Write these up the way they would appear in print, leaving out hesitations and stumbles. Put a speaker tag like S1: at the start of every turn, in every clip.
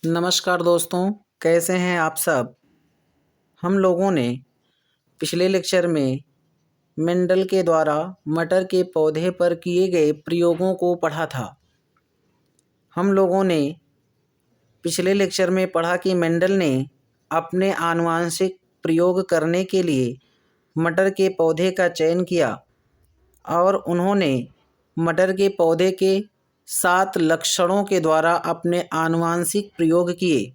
S1: नमस्कार दोस्तों, कैसे हैं आप सब। हम लोगों ने पिछले लेक्चर में मेंडल के द्वारा मटर के पौधे पर किए गए प्रयोगों को पढ़ा था। हम लोगों ने पिछले लेक्चर में पढ़ा कि मेंडल ने अपने आनुवंशिक प्रयोग करने के लिए मटर के पौधे का चयन किया और उन्होंने मटर के पौधे के 7 लक्षणों के द्वारा अपने आनुवंशिक प्रयोग किए।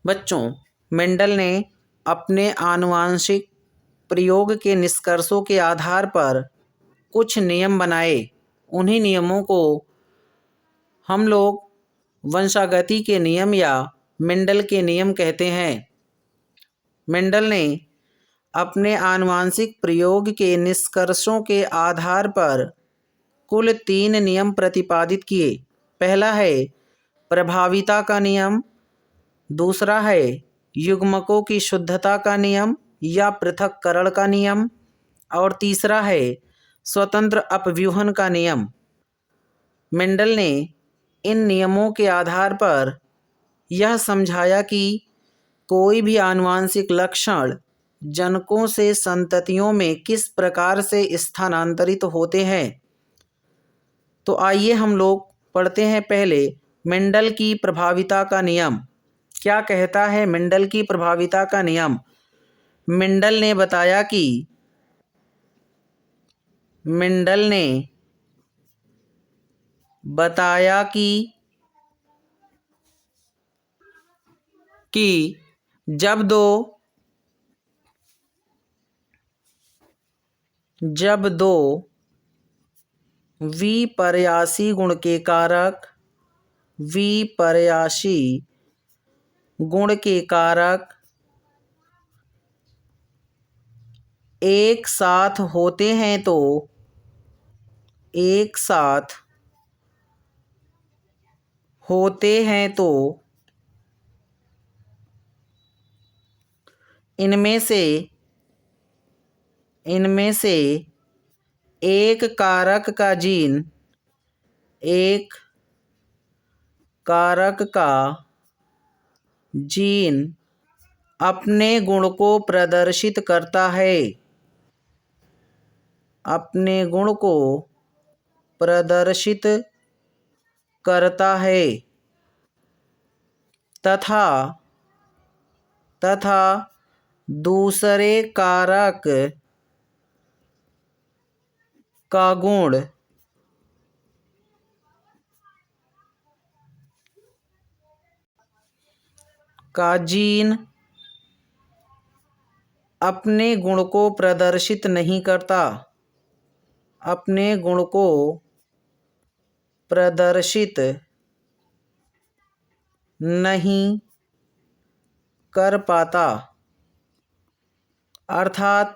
S1: बच्चों, मेंडल ने अपने आनुवंशिक प्रयोग के निष्कर्षों के आधार पर कुछ नियम बनाए। उन्हीं नियमों को हम लोग वंशागति के नियम या मेंडल के नियम कहते हैं। मेंडल ने अपने आनुवंशिक प्रयोग के निष्कर्षों के आधार पर कुल 3 नियम प्रतिपादित किए। पहला है प्रभाविता का नियम, दूसरा है युग्मकों की शुद्धता का नियम या पृथक्करण का नियम और तीसरा है स्वतंत्र अपव्यूहन का नियम। मेंडल ने इन नियमों के आधार पर यह समझाया कि कोई भी आनुवंशिक लक्षण जनकों से संततियों में किस प्रकार से स्थानांतरित होते हैं। तो आइए हम लोग पढ़ते हैं पहले मेंडल की प्रभाविता का नियम। क्या कहता है मेंडल की प्रभाविता का नियम। मेंडल ने बताया कि जब दो विपर्यासी गुण के कारक एक साथ होते हैं तो इनमें से एक कारक का जीन अपने गुण को प्रदर्शित करता है तथा दूसरे कारक का गुण का जीन अपने गुण को प्रदर्शित नहीं कर पाता। अर्थात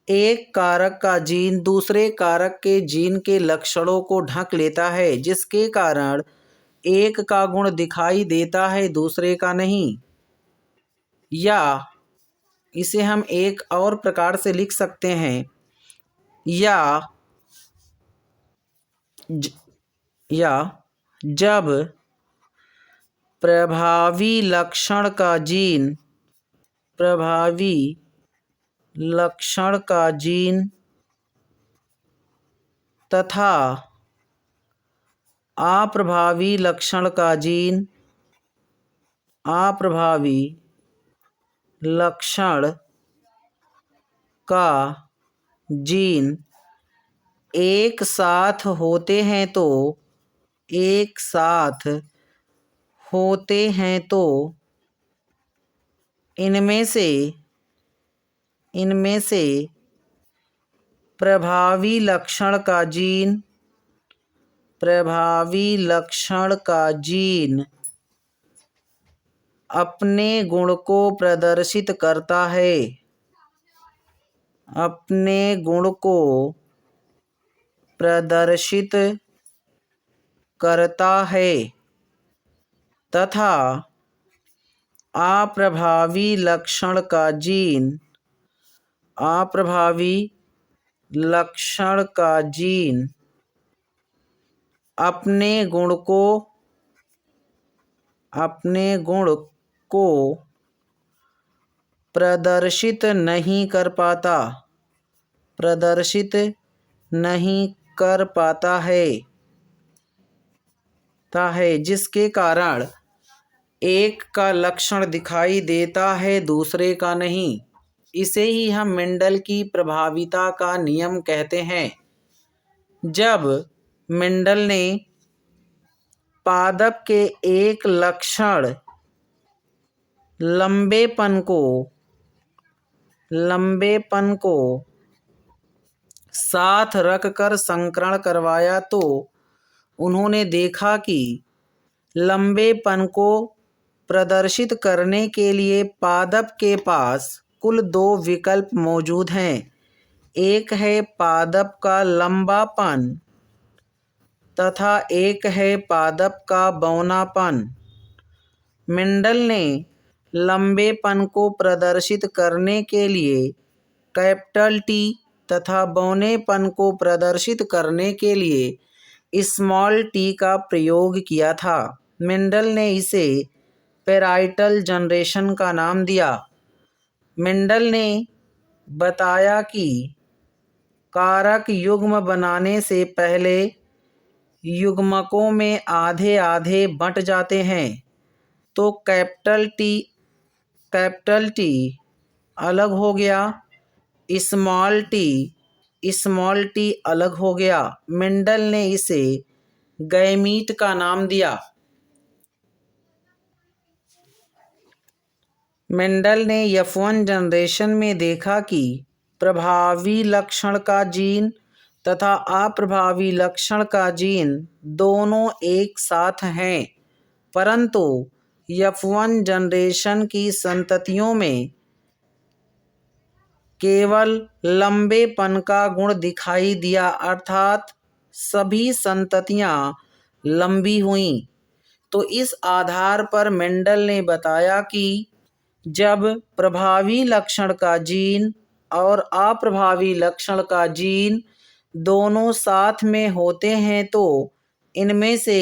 S1: एक कारक का जीन दूसरे कारक के जीन के लक्षणों को ढक लेता है, जिसके कारण एक का गुण दिखाई देता है, दूसरे का नहीं। या इसे हम एक और प्रकार से लिख सकते हैं, या जब प्रभावी लक्षण का जीन तथा अप्रभावी लक्षण का जीन एक साथ होते हैं तो इनमें से प्रभावी लक्षण का जीन अपने गुण को प्रदर्शित करता है तथा अप्रभावी लक्षण का जीन अपने गुण को अपने गुण को प्रदर्शित नहीं कर पाता, प्रदर्शित नहीं कर पाता है, जिसके कारण एक का लक्षण दिखाई देता है दूसरे का नहीं। इसे ही हम मेंडल की प्रभाविता का नियम कहते हैं। जब मेंडल ने पादप के एक लक्षण लंबेपन को साथ रखकर संकरण करवाया तो उन्होंने देखा कि लंबेपन को प्रदर्शित करने के लिए पादप के पास कुल दो विकल्प मौजूद हैं। एक है पादप का लंबापन तथा एक है पादप का बौनापन। मेंडल ने लंबेपन को प्रदर्शित करने के लिए कैपिटल टी तथा बौनेपन को प्रदर्शित करने के लिए स्मॉल टी का प्रयोग किया था। मेंडल ने इसे पैराइटल जनरेशन का नाम दिया। मेंडल ने बताया कि कारक युग्म बनाने से पहले युग्मकों में आधे आधे बंट जाते हैं, तो कैपिटल टी अलग हो गया, स्मॉल टी अलग हो गया। मेंडल ने इसे गैमीट का नाम दिया। मेंडल ने F1 जनरेशन में देखा कि प्रभावी लक्षण का जीन तथा अप्रभावी लक्षण का जीन दोनों एक साथ हैं, परंतु F1 जनरेशन की संततियों में केवल लंबेपन का गुण दिखाई दिया, अर्थात सभी संततियां लंबी हुईं। तो इस आधार पर मेंडल ने बताया कि जब प्रभावी लक्षण का जीन और अप्रभावी लक्षण का जीन दोनों साथ में होते हैं तो इनमें से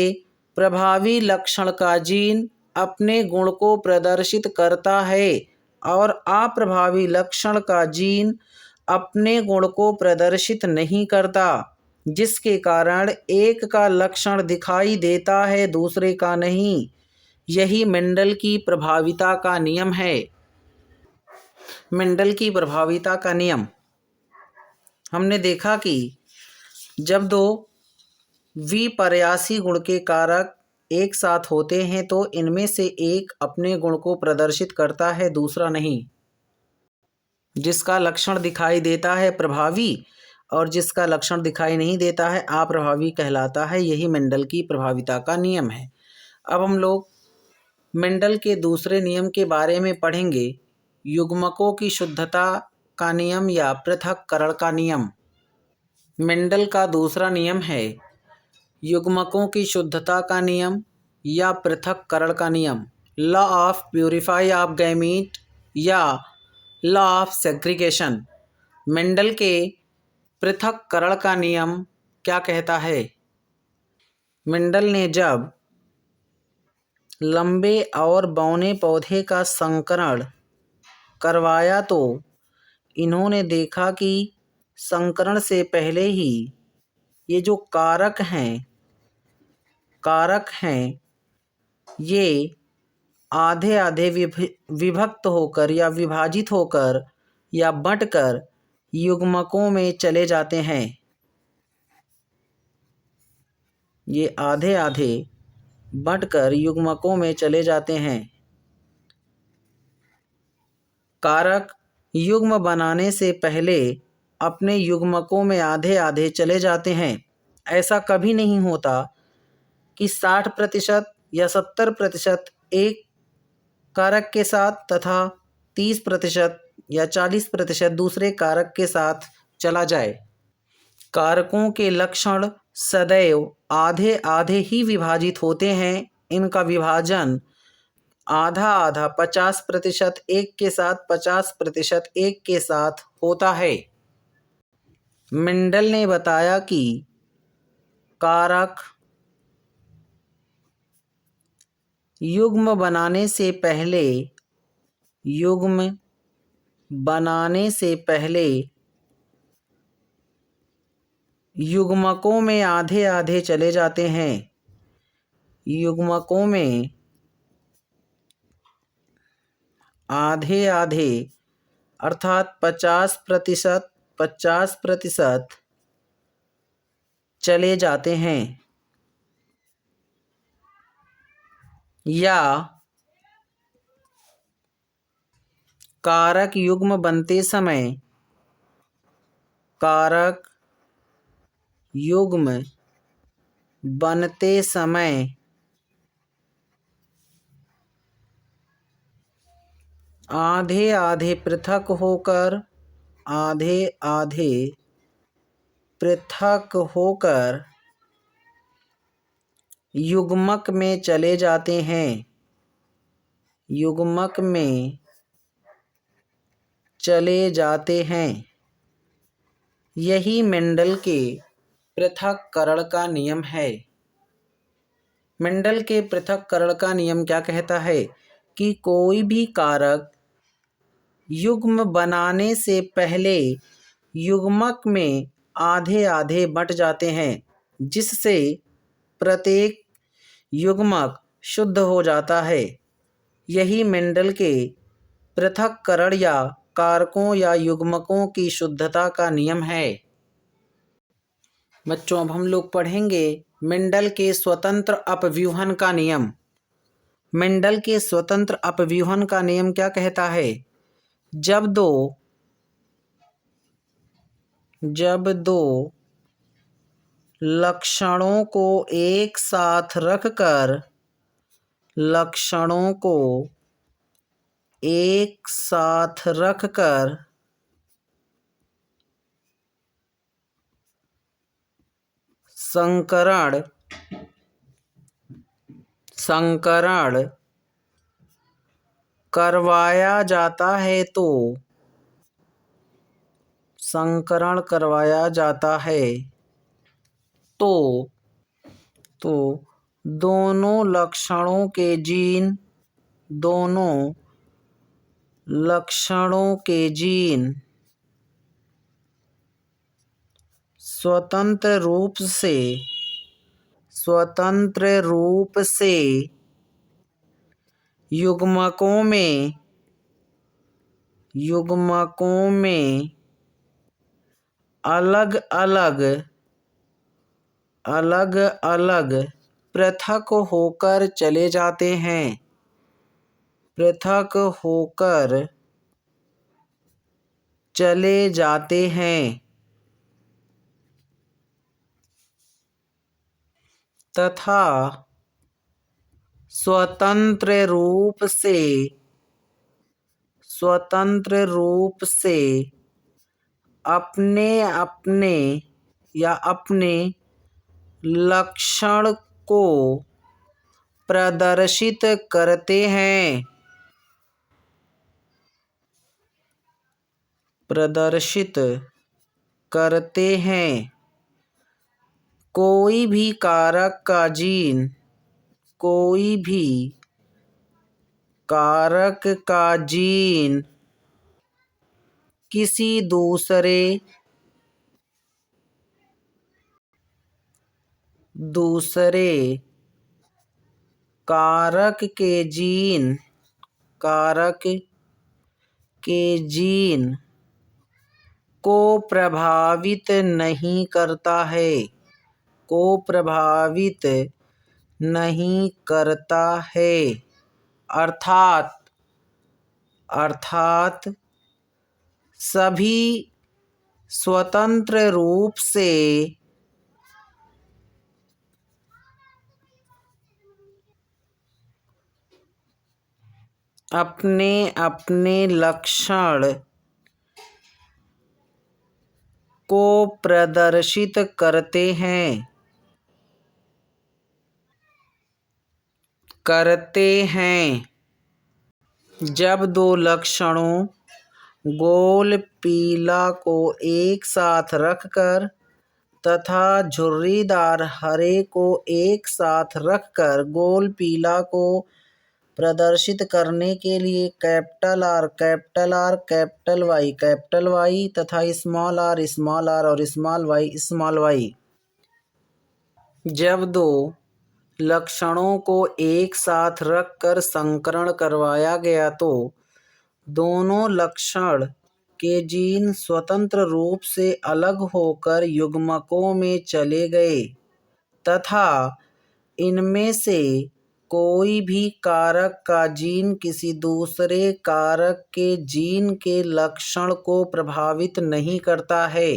S1: प्रभावी लक्षण का जीन अपने गुण को प्रदर्शित करता है और अप्रभावी लक्षण का जीन अपने गुण को प्रदर्शित नहीं करता, जिसके कारण एक का लक्षण दिखाई देता है दूसरे का नहीं। यही मेंडल की प्रभाविता का नियम है। मेंडल की प्रभाविता का नियम हमने देखा कि जब दो विपर्यासी गुण के कारक एक साथ होते हैं तो इनमें से एक अपने गुण को प्रदर्शित करता है, दूसरा नहीं। जिसका लक्षण दिखाई देता है प्रभावी और जिसका लक्षण दिखाई नहीं देता है अप्रभावी कहलाता है। यही मेंडल की प्रभाविता का नियम है। अब हम लोग मेंडल के दूसरे नियम के बारे में पढ़ेंगे, युग्मकों की शुद्धता का नियम या पृथक्करण का नियम। मेंडल का दूसरा नियम है युग्मकों की शुद्धता का नियम या पृथक्करण का नियम, law of purify of gamete या लॉ ऑफ सेग्रीगेशन। मेंडल के पृथक्करण का नियम क्या कहता है? मेंडल ने जब लंबे और बौने पौधे का संकरण करवाया तो इन्होंने देखा कि संकरण से पहले ही ये जो कारक हैं ये आधे आधे विभक्त होकर या विभाजित होकर या बंटकर युग्मकों में चले जाते हैं। ये आधे आधे बंटकर युग्मकों में चले जाते हैं। कारक युग्म बनाने से पहले अपने युग्मकों में आधे आधे चले जाते हैं। ऐसा कभी नहीं होता कि 60% या 70% एक कारक के साथ तथा 30% या 40% दूसरे कारक के साथ चला जाए। कारकों के लक्षण सदैव आधे आधे ही विभाजित होते हैं। इनका विभाजन आधा आधा 50% एक के साथ 50% एक के साथ होता है। मेंडल ने बताया कि कारक युग्म बनाने से पहले युग्म बनाने से पहले युग्मकों में आधे आधे चले जाते हैं। युग्मकों में आधे आधे अर्थात 50% चले जाते हैं। या कारक युग्म बनते समय कारक युग्म बनते समय आधे आधे पृथक होकर युग्मक में चले जाते हैं। युग्मक में चले जाते हैं। यही मेंडल के पृथक्करण का नियम है। मेंडल के पृथक्करण का नियम क्या कहता है कि कोई भी कारक युग्म बनाने से पहले युग्मक में आधे आधे बंट जाते हैं, जिससे प्रत्येक युग्मक शुद्ध हो जाता है। यही मेंडल के पृथक्करण या कारकों या युग्मकों की शुद्धता का नियम है। बच्चों, अब हम लोग पढ़ेंगे मेंडल के स्वतंत्र अपव्यूहन का नियम। मेंडल के स्वतंत्र अपव्यूहन का नियम क्या कहता है? जब दो लक्षणों को एक साथ रखकर संकरण करवाया जाता है तो दोनों लक्षणों के जीन स्वतंत्र रूप से युग्मकों में अलग अलग पृथक होकर चले जाते हैं तथा स्वतंत्र रूप से अपने लक्षण को प्रदर्शित करते हैं। कोई भी कारक का जीन किसी दूसरे कारक के जीन को प्रभावित नहीं करता है। अर्थात सभी स्वतंत्र रूप से अपने लक्षण को प्रदर्शित करते हैं। जब दो लक्षणों गोल पीला को एक साथ रखकर तथा झुर्रीदार हरे को एक साथ रखकर गोल पीला को प्रदर्शित करने के लिए capital R, capital R, capital Y तथा स्मॉल आर और स्मॉल वाई। जब दो लक्षणों को एक साथ रखकर संकरण करवाया गया तो दोनों लक्षण के जीन स्वतंत्र रूप से अलग होकर युग्मकों में चले गए तथा इनमें से कोई भी कारक का जीन किसी दूसरे कारक के जीन के लक्षण को प्रभावित नहीं करता है,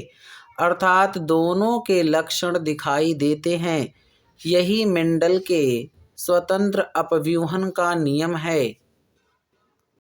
S1: अर्थात दोनों के लक्षण दिखाई देते हैं। यही मेंडल के स्वतंत्र अपव्यूहन का नियम है।